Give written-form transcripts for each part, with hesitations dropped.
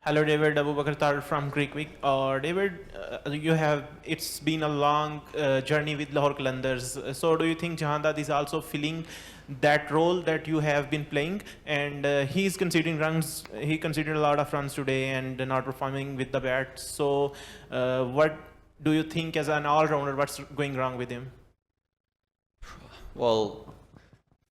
Hello, David. Abu Bakr Tar from Greek Week. David, it's been a long journey with Lahore Qalandars. So, do you think Jahandad is also filling that role that you have been playing? And he's conceding runs. He conceded a lot of runs today and not performing with the bat. So, what do you think as an all-rounder? What's going wrong with him? Well,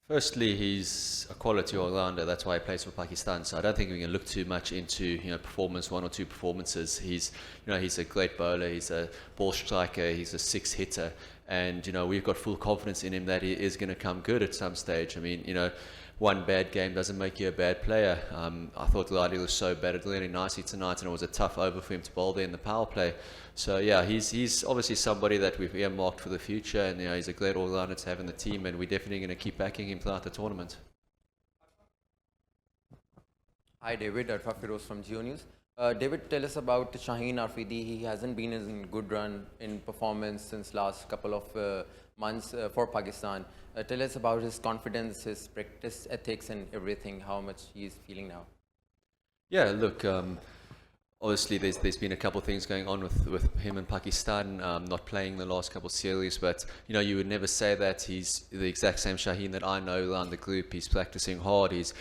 firstly, he's a quality all-rounder. That's why he plays for Pakistan. So I don't think we can look too much into performance, one or two performances. He's a great bowler. He's a ball striker. He's a six hitter, and we've got full confidence in him that he is going to come good at some stage. I mean, one bad game doesn't make you a bad player. I thought Gladi was so bad at really nicely tonight, and it was a tough over for him to bowl there in the power play. So yeah, he's obviously somebody that we've earmarked for the future, and he's a great all-rounder to have in the team, and we're definitely going to keep backing him throughout the tournament. Hi David, Arfa Firoz from Geo News. David, tell us about Shaheen Afridi. He hasn't been in good run in performance since last couple of months for Pakistan. Tell us about his confidence, his practice ethics and everything, how much he is feeling now. Yeah, look, obviously there's been a couple of things going on with him in Pakistan, not playing the last couple of series, but you would never say that. He's the exact same Shaheen that I know around the group. He's practicing hard. He's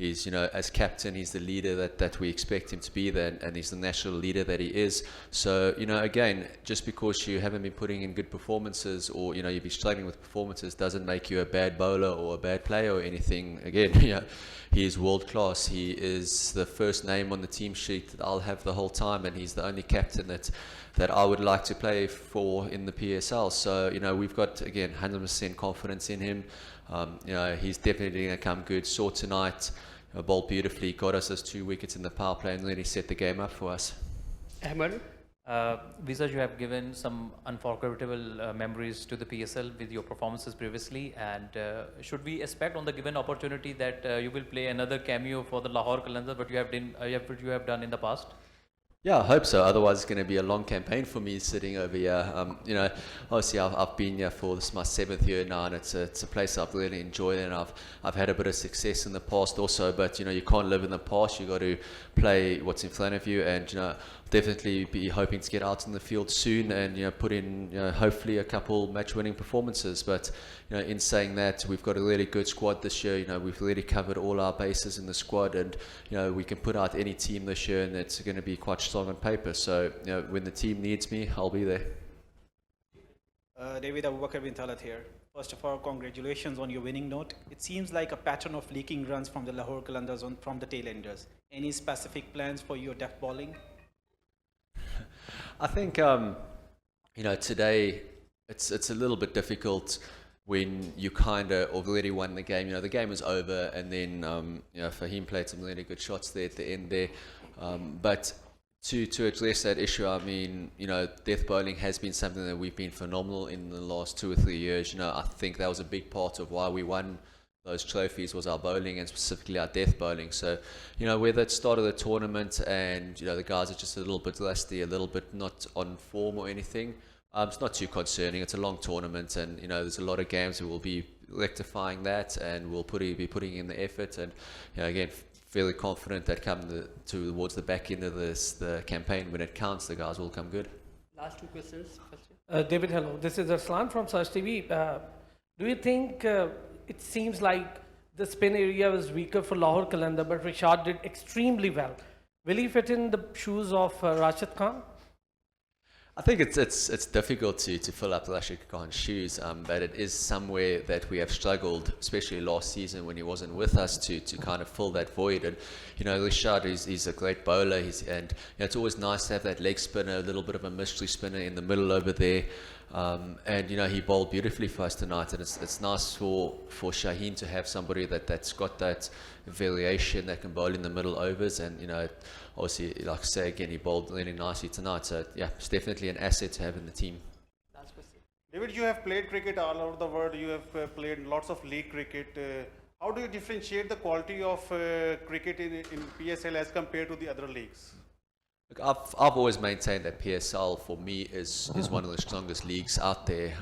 as captain, he's the leader that we expect him to be there, and he's the national leader that he is. So, again, just because you haven't been putting in good performances, or, you've been struggling with performances, doesn't make you a bad bowler or a bad player or anything. Again, he is world class. He is the first name on the team sheet that I'll have the whole time, and he's the only captain that I would like to play for in the PSL. So, we've got, again, 100% confidence in him. He's definitely going to come good. Saw tonight, bowled beautifully, got us those 2 wickets in the power play, and really set the game up for us. Ahmed? Wiese, you have given some unforgettable memories to the PSL with your performances previously, and should we expect on the given opportunity that you will play another cameo for the Lahore Qalandars, what you have done in the past? Yeah, I hope so. Otherwise, it's going to be a long campaign for me sitting over here. Obviously, I've been here for this my 7th year now, and it's a place I've really enjoyed, and I've had a bit of success in the past also. But you can't live in the past. You got to play what's in front of you, and definitely be hoping to get out in the field soon, and put in hopefully a couple match-winning performances. But in saying that, we've got a really good squad this year. We've really covered all our bases in the squad, and we can put out any team this year, and it's going to be quite strong on paper. So when the team needs me, I'll be there. David, Abu Bakr bin Talat here. First of all, congratulations on your winning note. It seems like a pattern of leaking runs from the Lahore Qalandars from the tail-enders. Any specific plans for your death bowling? I think today it's a little bit difficult when you kind of already won the game. The game was over, and then Fahim played some really good shots there at the end there. But to address that issue, I mean, death bowling has been something that we've been phenomenal in the last 2 or 3 years. I think that was a big part of why we won those trophies, was our bowling, and specifically our death bowling. So, whether it's start of the tournament and, the guys are just a little bit rusty, a little bit not on form or anything, it's not too concerning. It's a long tournament, and, there's a lot of games that we'll be rectifying that, and we'll be putting in the effort. And, again, fairly confident that towards the back end of the campaign, when it counts, the guys will come good. Last 2 questions. David, hello. This is Arslan from Search TV. Do you think it seems like the spin area was weaker for Lahore Qalandar, but Rashad did extremely well? Will he fit in the shoes of Rashid Khan? I think it's difficult to fill up Rashid Khan's shoes, but it is somewhere that we have struggled, especially last season when he wasn't with us, to kind of fill that void. And Rashad is a great bowler, and it's always nice to have that leg spinner, a little bit of a mystery spinner in the middle over there. And he bowled beautifully for us tonight, and it's nice for Shaheen to have somebody that's got that variation, that can bowl in the middle overs. And obviously, like I say again, he bowled really nicely tonight. So yeah, it's definitely an asset to have in the team. Last question. David, you have played cricket all over the world. You have played lots of league cricket. How do you differentiate the quality of cricket in PSL as compared to the other leagues? Look, I've always maintained that PSL for me is one of the strongest leagues out there.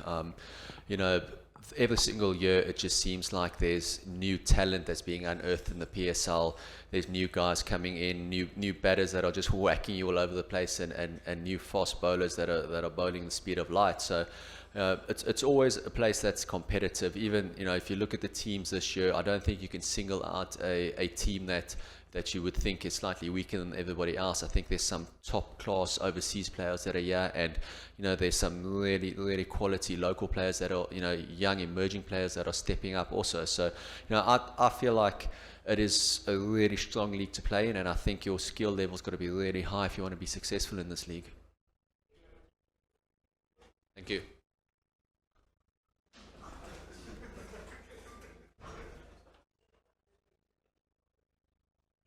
every single year it just seems like there's new talent that's being unearthed in the PSL. There's new guys coming in, new batters that are just whacking you all over the place, and new fast bowlers that are bowling the speed of light. So it's always a place that's competitive. Even if you look at the teams this year, I don't think you can single out a team that you would think is slightly weaker than everybody else. I think there's some top class overseas players that are here, and there's some really quality local players that are young emerging players that are stepping up also. So I feel like it is a really strong league to play in, and I think your skill level's got to be really high if you want to be successful in this league. Thank you.